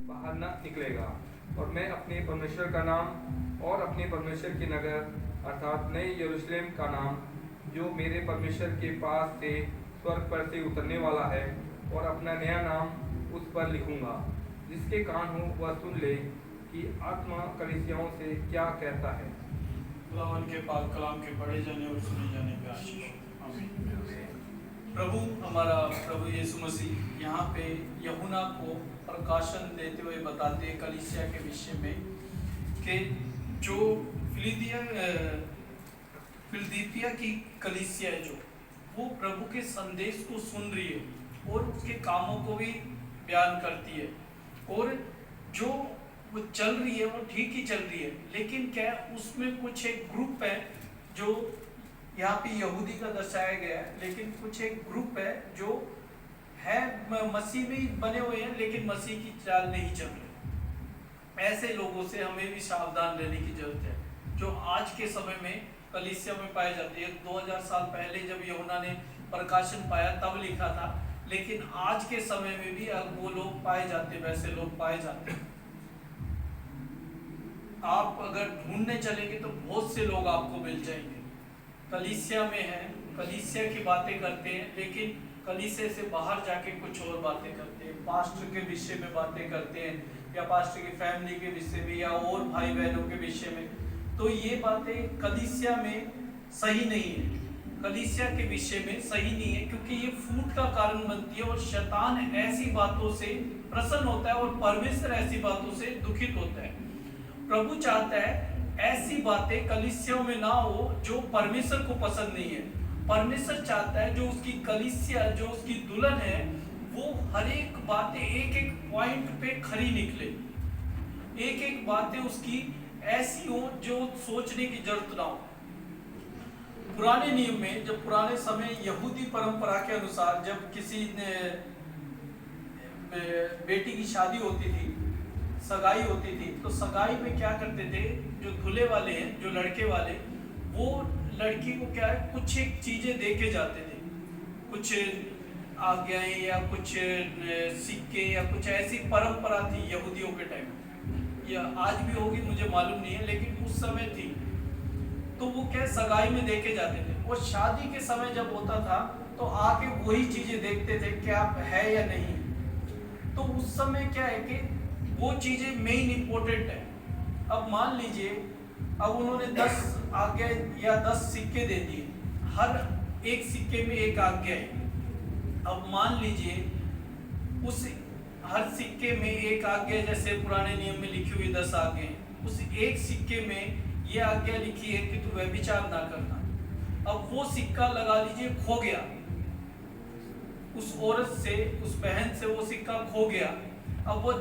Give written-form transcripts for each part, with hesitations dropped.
बाहर न निकलेगा। और मैं अपने परमेश्वर का नाम और अपने परमेश्वर के नगर अर्थात नए यरूशलेम का नाम, जो मेरे परमेश्वर के पास से स्वर्ग पर से उतरने वाला है, और अपना नया नाम उस पर लिखूंगा। जिसके कान हो वह सुन ले कि आत्मा कलीसियाओं से क्या कहता है। खुदावन के पाक कलाम के पढ़े जाने और सुने जाने पे आशीष। आमीन। प्रभु हमारा प्रभु यीशु मसीह यहाँ पे यूहन्ना को प्रकाशन देते हुए बताते हैं कलीसिया के विषय में कि जो फिलदिलफिया की कलीसिया है, जो वो प्रभु के संदेश को सुन रही है और उसके कामों को भी बयान करती है, और जो वो चल रही है वो ठीक ही चल रही है, लेकिन क्या उसमें कुछ एक ग्रुप है जो यहाँ पे यहूदी का दर्शाया गया है, लेकिन कुछ एक ग्रुप है जो है मसीह में बने हुए हैं लेकिन मसीह की चाल नहीं चल रहे। ऐसे लोगों से हमें भी सावधान रहने की जरूरत है, जो आज के समय में कलीसिया में पाए जाते हैं। 2000 साल पहले जब यूहन्ना ने प्रकाशन पाया तब लिखा था, लेकिन आज के समय में भी अब वो लोग पाए जाते, वैसे लोग पाए जाते हैं। आप अगर ढूंढने चलेंगे तो बहुत से लोग आपको मिल जाएंगे, कलीसिया में है, कलीसिया की बातें करते हैं, लेकिन कलीसिया से बाहर जाके कुछ और बातें करते हैं, पास्टर के विषय में बातें करते हैं, या पास्टर की फैमिली के विषय में, या और भाई बहनों के विषय में। तो ये बातें कलीसिया में सही नहीं है, कलीसिया के विषय में सही नहीं है, क्योंकि ये फूट का कारण बनती है और शैतान ऐसी बातों से प्रसन्न होता है और परमेश्वर ऐसी बातों से दुखित होता है। प्रभु चाहता है ऐसी बातें कलीसिया में ना हो जो परमेश्वर को पसंद नहीं है। परमेश्वर चाहता है जो उसकी कलीसिया, जो उसकी दुल्हन है, वो हर एक बातें एक एक पॉइंट पे खरी निकले, एक एक बातें उसकी ऐसी हो जो सोचने की जरूरत ना हो। पुराने नियम में, जब पुराने समय यहूदी परंपरा के अनुसार जब किसी ने बेटी की शादी होती थी, सगाई होती थी, तो सगाई में क्या करते थे, जो दूल्हे वाले हैं, जो लड़के वाले, वो लड़की को क्या है कुछ एक चीजें दे के जाते थे, कुछ आज्ञाएं या कुछ सिक्के या कुछ ऐसी परंपरा थी यहूदियों के टाइम, या आज भी होगी मुझे मालूम नहीं है, लेकिन उस समय थी। तो वो क्या सगाई में देके जाते थे, और शादी के समय जब होता था तो आके वही चीजें देखते थे क्या है या नहीं। तो उस समय क्या है कि वो चीजें मेन इंपॉर्टेंट है। अब मान लीजिए, अब उन्होंने 10 आज्ञा या 10 सिक्के दे दिए, हर एक सिक्के में एक आज्ञा है। अब मान लीजिए उस हर सिक्के में एक आज्ञा, जैसे पुराने नियम में लिखी हुई 10 आज्ञा, उस एक सिक्के में ये आज्ञा लिखी है कि तू व्यभिचार ना करना। अब वो सिक्का लगा लीजिए खो गया, उस औरत से, उस बहन से वो सिक्का खो गया। अब वो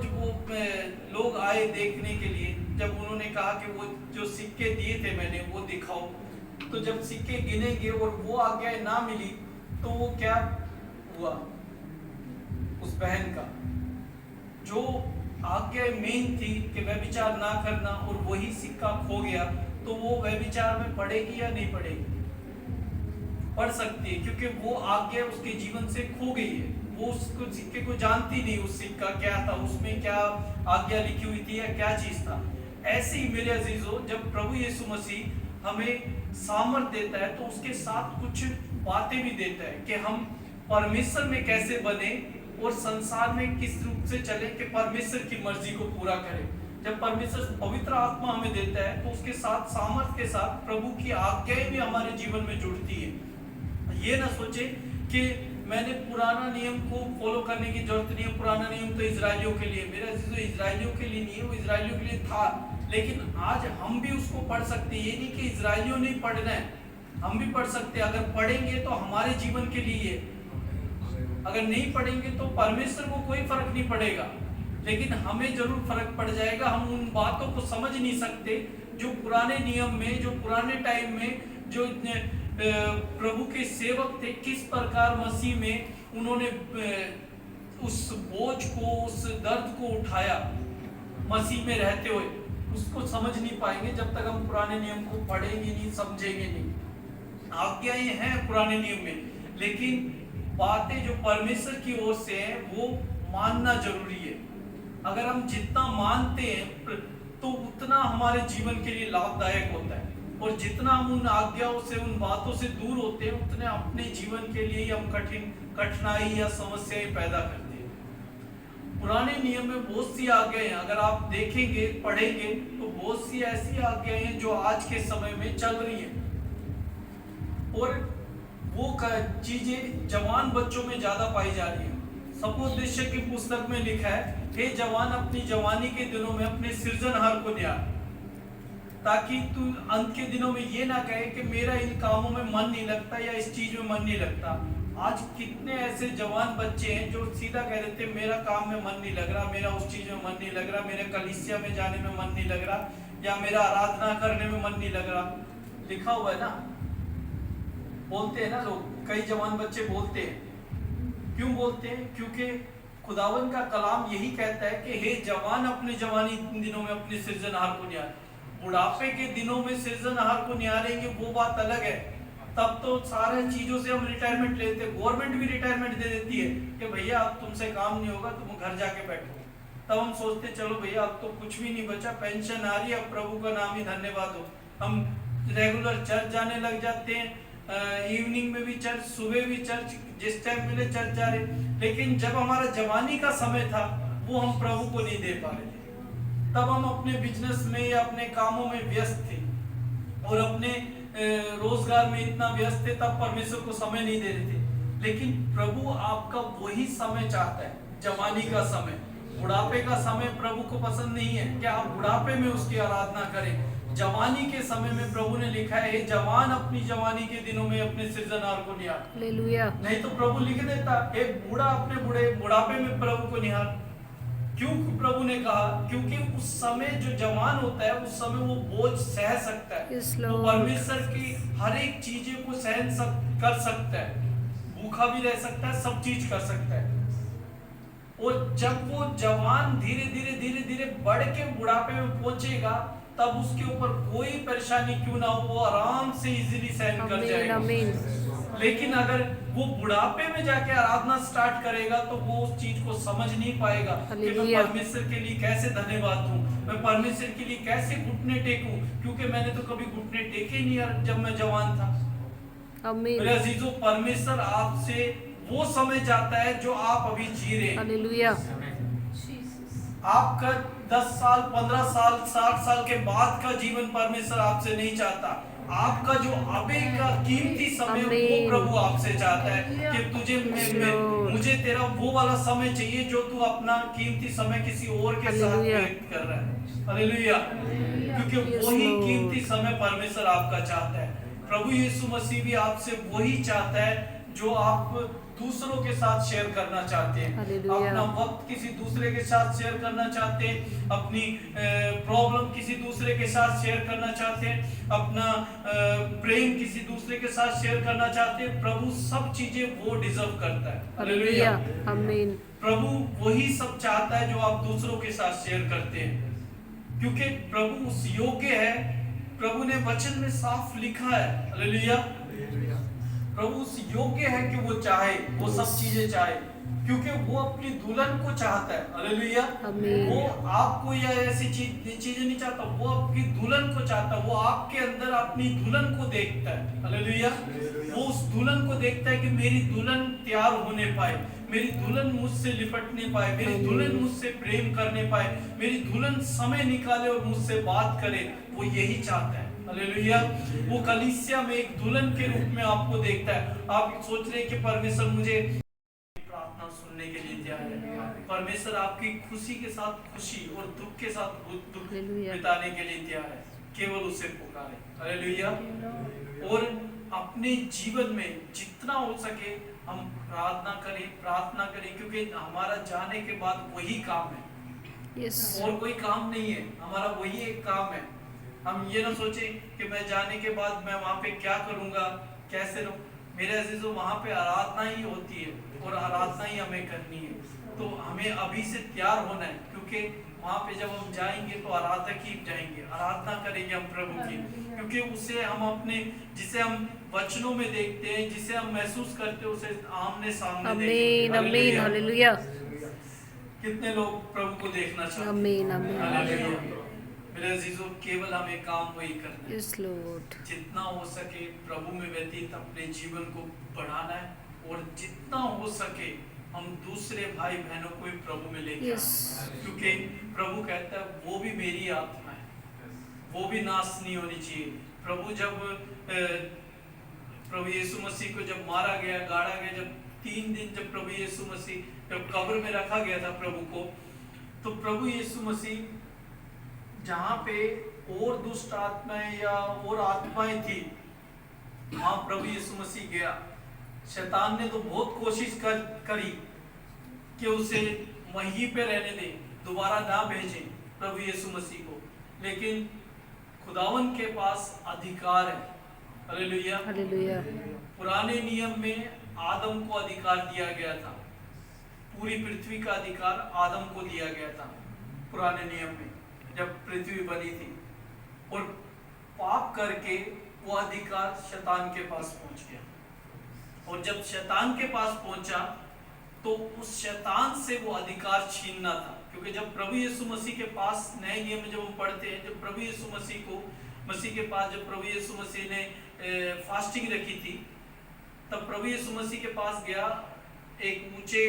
लोग आए देखने के लिए, जब उन्होंने कहा कि वो जो सिक्के दिए थे मैंने वो दिखाओ, तो जब सिक्के गिनेंगे और वो आज्ञा ना मिली, तो वो क्या हुआ, उस बहन का जो आज्ञा मेन थी कि व्यभिचार ना करना, और वही सिक्का खो गया, तो वो व्यभिचार में पड़ेगी या नहीं पड़ेगी? पढ़ सकती है, क्योंकि वो आज्ञा उसके जीवन से खो गई है। वो उसको सिक्के को जानती नहीं, उस सिक्का क्या था, उसमें क्या आज्ञा लिखी हुई थी या क्या चीज था। ऐसे ही मेरे अजीजों, जब प्रभु यीशु मसीह हमें सामर्थ देता है तो उसके साथ कुछ बातें भी देता है कि हम परमेश्वर में कैसे बने और संसार में किस रूप से चले कि परमेश्वर की मर्जी को पूरा करें। जब परमेश्वर पवित्र आत्मा हमें देता है तो उसके साथ सामर्थ के साथ प्रभु की आज्ञाएं भी हमारे जीवन में जुड़ती है। ये ना सोचे कि मैंने पुराना नियम को फॉलो करने की जरूरत नहीं है, पुराना नियम तो इजरायलियों के लिए, मेरा जो इजरायलियों के लिए नहीं है, वो इजरायलियों के लिए था, लेकिन आज हम भी उसको पढ़ सकते हैं। ये नहीं कि इजरायलियों ने पढ़ना है, हम भी पढ़ सकते हैं। अगर पढ़ेंगे तो हमारे जीवन के लिए, अगर नहीं पढ़ेंगे तो परमेश्वर को कोई फर्क नहीं पड़ेगा, लेकिन हमें जरूर फर्क पड़ जाएगा। हम उन बातों को समझ नहीं सकते जो पुराने नियम में, जो पुराने टाइम में जो प्रभु के सेवक थे, किस प्रकार मसीह में उन्होंने उस बोझ को, उस दर्द को उठाया मसीह में रहते हुए, उसको समझ नहीं पाएंगे जब तक हम पुराने नियम को पढ़ेंगे नहीं, समझेंगे नहीं। आज्ञाएं हैं पुराने नियम में, लेकिन बातें जो परमेश्वर की ओर से हैं वो मानना जरूरी है। अगर हम जितना मानते हैं तो उतना हमारे जीवन के लिए लाभदायक होता है, और जितना हम उन आज्ञाओं से, उन बातों से दूर होते हैं, उतने अपने जीवन के लिए ही हम कठिनाई या समस्याएं पैदा करते हैं। पुराने नियम में बहुत सी आज्ञाएं हैं, अगर आप देखेंगे, पढ़ेंगे तो बहुत सी ऐसी आज्ञाएं हैं जो आज के समय में चल रही हैं, और वो चीजें जवान बच्चों में ज्यादा पाई जा रही है। सपोदेश की पुस्तक में लिखा है, हे जवान, अपनी जवानी के दिनों में अपने सृजनहार को निहार, ताकि तू अंत के दिनों में ये ना कहे कि मेरा इन कामों में मन नहीं लगता या इस चीज में मन नहीं लगता। आज कितने ऐसे जवान बच्चे हैं जो सीधा कह देते हैं, मेरा काम में मन नहीं लग रहा, मेरा उस चीज में मन नहीं लग रहा, मेरे कलीसिया में जाने में मन नहीं लग रहा, या मेरा आराधना करने में मन नहीं लग रहा। लिखा हुआ है ना, बोलते हैं ना लोग, कई जवान बच्चे बोलते हैं। क्यों बोलते हैं? क्योंकि खुदावन का कलाम यही कहता है कि हे जवान, अपने जवानी दिनों में अपने सृजनहार को निहार। बुढ़ापे के दिनों में सृजनहार को निहारेंगे वो बात अलग है, तब तो सारे चीजों से हम रिटायरमेंट लेते हैं, गवर्नमेंट भी रिटायरमेंट दे देती है कि भैया अब तुमसे काम नहीं होगा, तुम घर जाके बैठो। तब हम सोचते चलो भैया अब तो कुछ भी नहीं बचा, पेंशन आ रही है, अब प्रभु का नाम ही धन्यवाद हो। हम रेगुलर चर्च जाने लग जाते हैं, इवनिंग में भी चर्च, सुबह भी चर्च, जिस टाइम मिले चर्च जा रहे। लेकिन जब हमारा जवानी का समय था वो हम प्रभु को नहीं दे पा रहे थे। तब हम अपने बिजनेस में या अपने कामों में व्यस्त थे और अपने रोजगार में इतना व्यस्त थे, तब परमेश्वर को समय नहीं दे रहे थे। लेकिन प्रभु आपका वही समय चाहता है, जवानी का समय। बुढ़ापे का समय प्रभु को पसंद नहीं है कि आप बुढ़ापे में उसकी आराधना करें। जवानी के समय में प्रभु ने लिखा है, जवान, अपनी जवानी के दिनों में अपने सृजनहार को निहार। हालेलुया। नहीं तो प्रभु लिख देता, एक बूढ़ा अपने बुढ़ापे में प्रभु को निहार। क्यों प्रभु ने कहा? क्योंकि उस समय जो जवान होता है, उस समय वो बोझ सह सकता है, वो परमेश्वर की हर एक चीजें को सहन कर सकता है, भूखा भी रह सकता है, सब चीज कर सकता है। और जब वो जवान धीरे धीरे धीरे धीरे बढ़ के बुढ़ापे में पहुंचेगा, तब उसके ऊपर कोई परेशानी क्यों ना हो, वो आराम से इजीली सहन कर जाएगा। लेकिन अगर वो बुढ़ापे में जाके आराधना स्टार्ट करेगा तो वो उस चीज को समझ नहीं पाएगा कि मैं परमेश्वर के लिए कैसे धन्यवाद दूं, मैं परमेश्वर के लिए कैसे घुटने टेकूं, क्योंकि मैंने तो कभी घुटने टेके नहीं जब मैं जवान था। मेरे अजीजों, परमेश्वर आपसे वो समय चाहता है जो आप अभी जी रहे हैं। आपका 10 साल, 15 साल, 60 साल के बाद का जीवन परमेश्वर आपसे नहीं चाहता। आपका जो अभी का कीमती समय वो प्रभु आपसे चाहता है कि तुझे मुझे तेरा वो वाला समय चाहिए जो तू अपना कीमती समय किसी और के साथ व्यक्त कर रहा है। हालेलुया। क्योंकि वही कीमती समय परमेश्वर आपका चाहता है। प्रभु यीशु मसीह भी आपसे वही चाहता है जो आप दूसरों के साथ शेयर करना चाहते हैं, अपना वक्त किसी दूसरे के साथ शेयर करना चाहते हैं, अपनी प्रॉब्लम किसी दूसरे के साथ शेयर करना चाहते हैं, अपना प्रेम किसी दूसरे के साथ शेयर करना चाहते हैं। प्रभु सब चीजें वो डिजर्व करता है। हालेलुया, आमीन। प्रभु वही सब चाहता है जो आप दूसरों के साथ शेयर करते हैं, क्योंकि प्रभु उस योग्य है। प्रभु ने वचन में साफ लिखा है, हालेलुया, प्रभु उस योग्य है कि वो चाहे, वो सब चीजें चाहे, क्योंकि वो अपनी दुल्हन को चाहता है। हालेलुया। वो आपको या ऐसी चीजें नहीं चाहता, वो आपकी दुल्हन को चाहता है। वो आपके अंदर अपनी दुल्हन को देखता है। हालेलुया। वो उस दुल्हन को देखता है कि मेरी दुल्हन तैयार होने पाए, मेरी दुल्हन मुझसे लिपटने पाए, मेरी दुल्हन मुझसे प्रेम करने पाए, मेरी दुल्हन समय निकाले और मुझसे बात करे। वो यही चाहता है। हालेलुया। वो कलीसिया में एक दुल्हन के रूप में आपको देखता है। आप सोच रहे हैं कि परमेश्वर मुझे प्रार्थना सुनने के लिए तैयार है। परमेश्वर आपकी खुशी के साथ खुशी और दुख के साथ दुख बिताने के लिए तैयार है। केवल उसे पुकारे। हालेलुया। और अपने जीवन में जितना हो सके हम प्रार्थना करें, क्योंकि हमारा जाने के बाद वही काम है। और कोई काम नहीं है, हमारा वही एक काम है। हम ये ना सोचे कि मैं जाने के बाद मैं वहाँ पे क्या करूँगा, कैसे रहूँ। मेरे अजीजों, वहाँ पे आराधना ही होती है और आराधना ही हमें करनी है। तो हमें अभी से तैयार होना है, क्योंकि वहाँ पे जब हम जाएंगे तो आराधक ही जाएंगे, आराधना करेंगे हम प्रभु की, क्योंकि उसे हम अपने, जिसे हम वचनों में देखते हैं, जिसे हम महसूस करते हैं, उसे आमने सामने देखते हैं। कितने लोग प्रभु को देखना चाहते हैं? आमीन आमीन हालेलुया। मेरे अजीजों, केवल हमें काम वही करना है, यस लॉर्ड जितना हो सके प्रभु में व्यतीत अपने जीवन को बढ़ाना है, और जितना हो सके हम दूसरे भाई बहनों को भी प्रभु में लेके Yes. आना है। क्योंकि प्रभु कहता है वो भी मेरी आत्मा है, वो भी नाश नहीं होनी चाहिए। प्रभु यीशु मसीह को जब मारा गया, गाड़ा गया, जब 3 दिन जब प्रभु यीशु मसीह जब कब्र में रखा गया था प्रभु को, तो प्रभु यीशु मसीह जहाँ पे और दुष्ट आत्माएं या और आत्माएं थी, वहां प्रभु यीशु मसीह गया। शैतान ने तो बहुत कोशिश करी कि उसे वहीं पे रहने दे, दोबारा ना भेजे प्रभु यीशु मसीह को, लेकिन खुदावन के पास अधिकार है। हालेलुया। हालेलुया पुराने नियम में आदम को अधिकार दिया गया था, पूरी पृथ्वी का अधिकार आदम को दिया गया था पुराने नियम में, जब पृथ्वी बनी थी। और पाप करके वो अधिकार शैतान के पास पहुंच गया, और जब शैतान के पास पहुंचा तो उस शैतान से वो अधिकार छीनना था। क्योंकि जब प्रभु यीशु मसीह के पास, नए नियम में जब हम पढ़ते हैं, जब प्रभु यीशु मसीह के पास जब प्रभु यीशु मसीह ने फास्टिंग रखी थी, तब प्रभु यीशु मसीह के पास गया, एक ऊंचे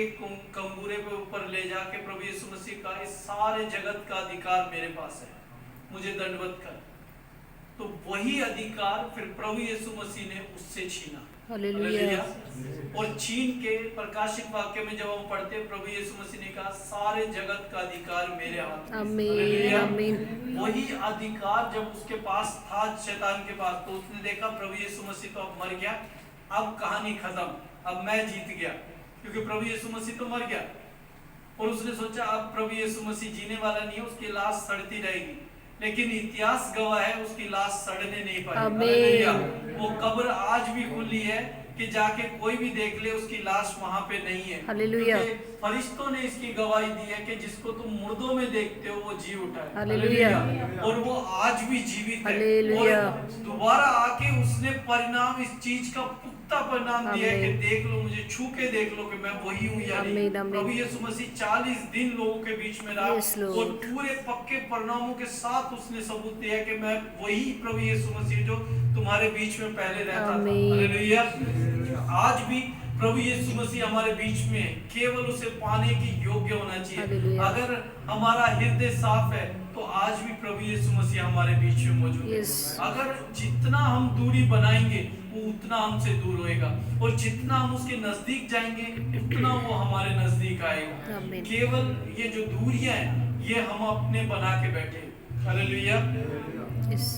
कंगूरे पे ऊपर ले जाके प्रभु यीशु मसीह का, इस सारे जगत का अधिकार मेरे पास है, मुझे दंडवत कर। तो वही अधिकार फिर प्रभु यीशु मसीह ने उससे छीना। हालेलुया और छीन के प्रकाशित वाक्य में जब हम पढ़ते, प्रभु यीशु मसीह ने कहा सारे जगत का अधिकार मेरे हाथ में। आमीन हालेलुया। आमीन वही अधिकार जब उसके पास था, शैतान के पास, तो उसने देखा प्रभु यीशु मसीह तो अब मर गया, अब कहानी खत्म, अब मैं जीत गया, क्योंकि प्रभु यीशु मसीह तो मर गया। और उसने सोचा अब प्रभु यीशु मसीह जीने वाला नहीं है, उसकी लाश सड़ती रहेगी। लेकिन इतिहास गवाह है उसकी लाश सड़ने नहीं पाई। हालेलुया। वो कब्र आज भी खुली है कि जाके कोई भी देख ले, उसकी लाश वहां पे नहीं है। हालेलुया। क्योंकि फरिश्तों ने इसकी गवाही दी है कि जिसको तुम मुर्दों में देखते हो वो जी उठा है। हालेलुया। और वो आज भी जीवित है। हालेलुया। और दोबारा आके उसने परिणाम, इस चीज का पुख्ता परिणाम दिया है कि देख लो, मुझे छू के देख लो कि मैं वही हूँ या नहीं। आमीन, आमीन। प्रभु यीशु मसीह 40 दिन लोगों के बीच में रहा, Yes, Lord. और पूरे पक्के परिणामों के साथ उसने सबूत दिया कि मैं वही प्रभु यीशु मसीह जो तुम्हारे बीच में पहले रहता था। आमीन। हालेलुया। आज भी प्रभु यीशु मसीह हमारे बीच में, केवल उसे पाने की योग्य होना चाहिए। हालेलुया। अगर हमारा हृदय साफ है तो आज भी प्रभु यीशु मसीह हमारे बीच में मौजूद है। Yes. अगर जितना हम दूरी बनाएंगे वो उतना हमसे दूर होएगा, और जितना हम उसके नजदीक जाएंगे उतना वो हमारे नजदीक आएगा। आमीन। केवल ये जो दूरियां हैं ये हम अपने बना के बैठे। हालेलुया। यस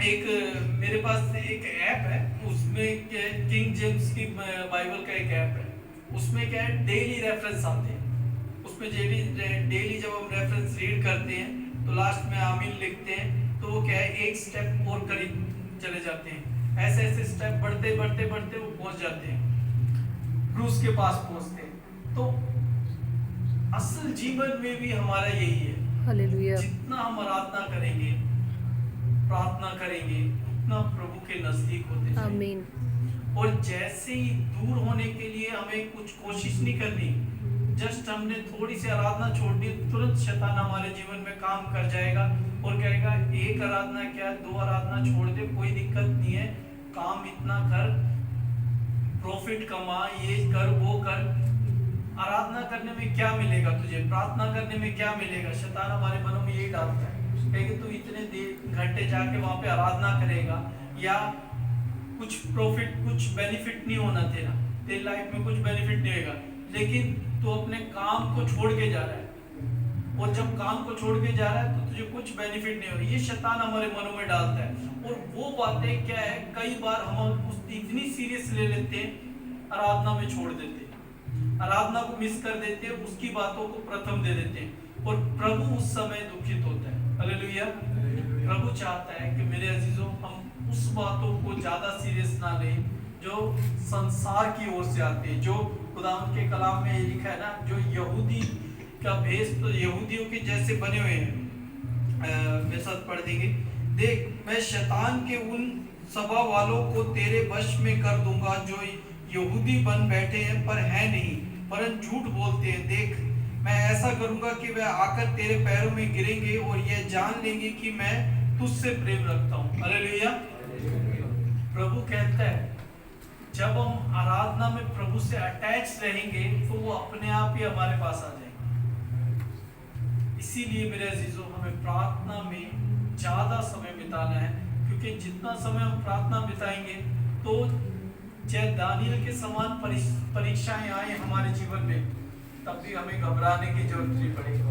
एक मेरे पास एक ऐप है, उसमें किंग जेम्स की बाइबल का एक ऐप है, उसमें क्या है डेली रेफरेंस आते हैं। उसमें डेली जब हम रेफरेंस रीड करते हैं तो लास्ट में आमीन लिखते हैं, तो वो क्या है एक स्टेप और करीब चले जाते हैं। ऐसे ऐसे स्टेप बढ़ते बढ़ते बढ़ते वो पहुंच जाते हैं, क्रूस के पास पहुंचते हैं। तो असल जीवन में भी हमारा यही है, हालेलुया जितना हम आराधना करेंगे, प्रार्थना करेंगे, उतना प्रभु के नजदीक होते जाएंगे। आमीन और जैसे ही दूर होने के लिए हमें कुछ कोशिश नहीं करनी, जस्ट हमने थोड़ी सी आराधना छोड़ दी, तुरंत शैतान हमारे जीवन में काम कर जाएगा और कहेगा एक आराधना क्या 2 आराधना छोड़ दे, कोई दिक्कत नहीं है, काम इतना कर, प्रॉफिट कमा, ये कर वो कर। आराधना करने में क्या मिलेगा तुझे, प्रार्थना करने में क्या मिलेगा? शैतान हमारे मनों में यही डालता है, कहेगा तू इतने घंटे जाके वहां पे आराधना करेगा, या कुछ प्रॉफिट, कुछ बेनिफिट नहीं होना तेरा, तेरी लाइफ में कुछ बेनिफिट नहीं होगा, लेकिन तू अपने काम को छोड़ के जा रहा है, और जब काम को छोड़ के जा रहा है तो तुझे कुछ बेनिफिट नहीं होगा। ये शैतान हमारे मनों में डालता है, और वो बातें क्या है, कई बार हम इतनी सीरियस ले लेते हैं, आराधना में छोड़ देते हैं, आराधना को मिस कर देते हैं, उसकी बातों को प्रथम दे देते हैं, और प्रभु उस समय दुखित होता है। हालेलुया। प्रभु चाहता है कि मेरे अजीजों हम उस बातों को ज्यादा सीरियस ना लें जो संसार की ओर से आते हैं, जो खुदा के कलाम में ये लिखा है ना, जो यहूदी का भेष तो यहूदियों के जैसे बने हुए हैं। मेरे साथ पढ़ देंगे, देख मैं शैतान के उन सभा वालों को तेरे वश में कर दूंगा जो यहूदी बन बैठे हैं पर है नहीं, परंतु झूठ बोलते हैं। देख मैं ऐसा करूंगा कि वह आकर तेरे पैरों में गिरेंगे और यह जान लेंगे कि मैं तुझसे प्रेम रखता हूँ। हालेलुया। प्रभु कहता है जब हम आराधना में प्रभु से अटैच रहेंगे तो वो अपने आप ही हमारे पास आ जाएंगे। इसीलिए मेरे अजीजों हमें प्रार्थना में ज्यादा समय बिताना है, क्योंकि जितना समय हम प्रार्थना बिताएंगे तो चाहे दानियल के समान परीक्षाएं आए हमारे जीवन में, तब भी हमें घबराने की जरूरत नहीं पड़ेगी।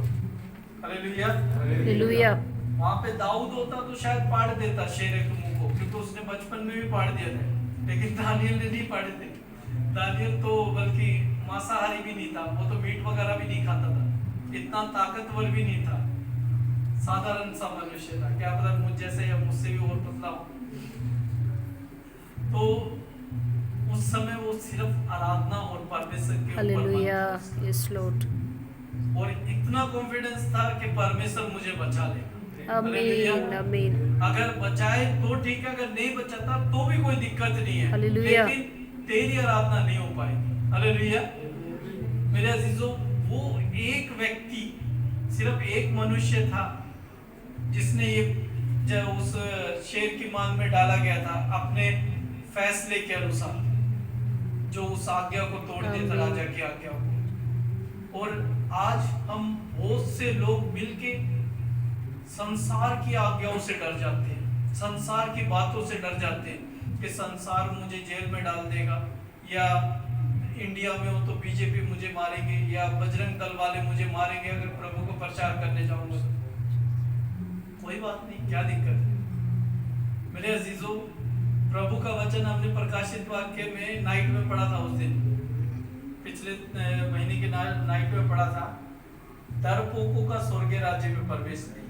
हालेलुया। हालेलुया। वहां पे दाऊद होता तो शायद पाड़ देता शेर के मुंह को, क्योंकि उसने बचपन में भी पाड़ दिया था, लेकिन दानियल ने नहीं पाड़े थे। दानियल तो बल्कि मांसाहारी भी नहीं था, वो तो मीट वगैरह भी नहीं खाता था, इतना ताकतवर भी नहीं था, साधारण सा मनुष्य था, क्या पता मुझ जैसे या मुझसे भी और पतला हो। तो उस समय वो सिर्फ आराधना और परमेश्वर के ऊपर हालेलुया। Yes Lord. और इतना कॉन्फिडेंस था कि परमेश्वर मुझे बचा लेगा। आमीन आमीन। अगर बचाए तो ठीक है, अगर नहीं बचाता तो भी कोई दिक्कत नहीं है, हालेलुया। लेकिन तेरी आराधना नहीं हो पाएगी। हालेलुया। मेरे अजीजों, वो एक व्यक्ति, सिर्फ एक मनुष्य था जिसने ये जब उस शेर की मांग में डाला गया था अपने फैसले के अनुसार, जो उस आज्ञा को तोड़ देता, राजा की आज्ञा को। और आज हम बहुत से लोग मिलके संसार की आज्ञाओं से डर जाते हैं, संसार की बातों से डर जाते हैं कि संसार मुझे जेल में डाल देगा, या इंडिया में हो तो बीजेपी मुझे मारेंगे, या बजरंग दल वाले मुझे मारेंगे अगर प्रभु को प्रचार करने जाऊंगा। कोई बात नहीं, क्या दिक्कत है। मेरे अजीजों, प्रभु का वचन हमने प्रकाशित वाक्य में नाइट में पढ़ा था, उस दिन पिछले महीने के नाइट में पढ़ा था, डरपोकों का स्वर्गीय राज्य में प्रवेश नहीं।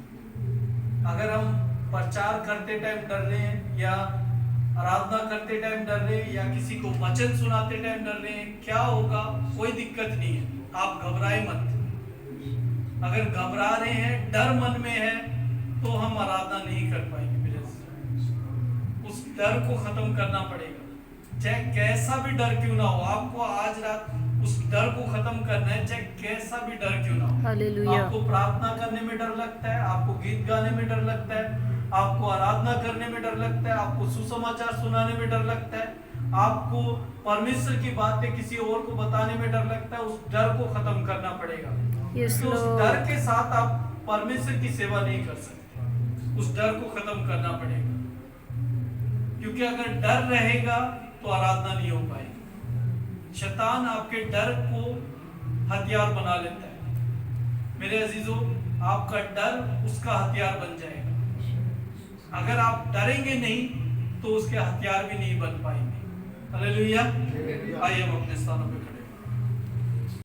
अगर हम प्रचार करते टाइम डर रहे हैं, या आराधना करते टाइम डर रहे हैं, या किसी को वचन सुनाते टाइम डर रहे हैं, क्या होगा? कोई दिक्कत नहीं है, आप घबराए मत। अगर घबरा रहे हैं, डर मन में है, तो हम आराधना नहीं कर पाएंगे। उस डर को खत्म करना पड़ेगा, चाहे कैसा भी डर क्यों ना हो। आपको आज रात उस डर को खत्म करना है, चाहे कैसा भी डर क्यों ना हो। हालेलुया। आपको प्रार्थना करने में डर लगता है, आपको गीत गाने में डर लगता है, आपको आराधना करने में डर लगता है, आपको सुसमाचार सुनाने में डर लगता है, आपको परमेश्वर की बातें किसी और को बताने में डर लगता है। उस डर को खत्म करना पड़ेगा। यस तो उस लॉर्ड। डर के साथ आप परमेश्वर की सेवा नहीं कर सकते, उस डर को खत्म करना पड़ेगा। क्योंकि अगर डर रहेगा तो आराधना नहीं हो पाएगी। शैतान आपके डर को हथियार बना लेता है। मेरे अजीजों, आपका डर उसका हथियार बन जाएगा। अगर आप डरेंगे नहीं तो उसके हथियार भी नहीं बन पाएंगे। हालेलुया। आइए हम अपने स्थानों पे खड़े